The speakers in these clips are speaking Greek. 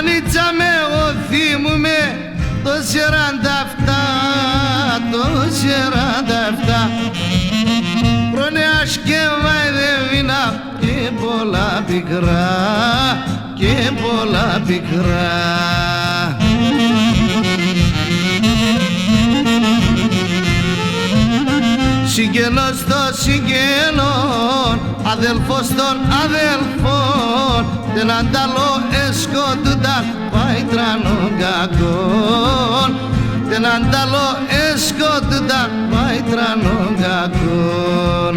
Μανίτσα με οθήμουμε το 47, το 47. Προνέας και βαϊδεβίνα και πολλά πικρά, και πολλά πικρά. Συγγενός των συγγενών, αδελφός των αδελφών, δεν ανταλώ εσκότουνταν παϊτρανών κακών, δεν ανταλώ εσκότουνταν παϊτρανών κακών.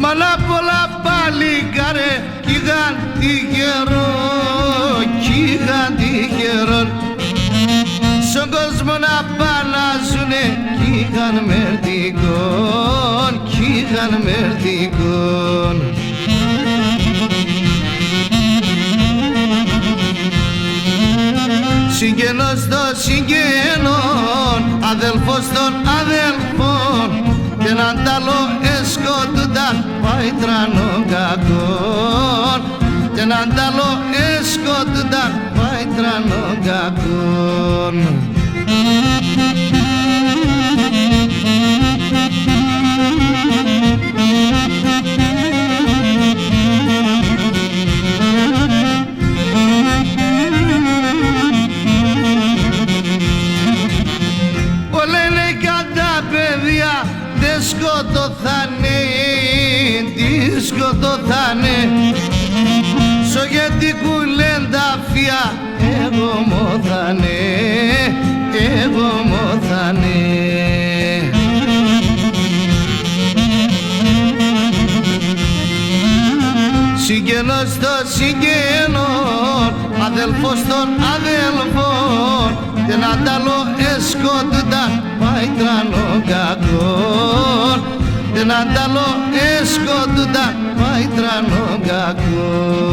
Μαλά πολλά παλικάρε κι είχαν τυχερό, κι είχαν τυχερό. Στον κόσμο να παλάζουνε κι είχαν μερτικόν, κι είχαν μερτικόν. Συγγενός των συγγενών, αδελφός των αδελφών, δεν ανταλώ εσκότουνταν παϊτρανών κακών, δεν ανταλώ εσκότουνταν παϊτρανών κακών. Δεν σκοτωθάνε, τι σκοτωθάνε, σογετικού λενταφία, εγώ μόθανε, εγώ μόθανε. Συγγενός των συγγενών, αδελφός των αδελφών, δεν ανταλώ εσκότουνταν παϊτρανών κακών, δεν ανταλώ εσκότουνταν παϊτρανών κακών.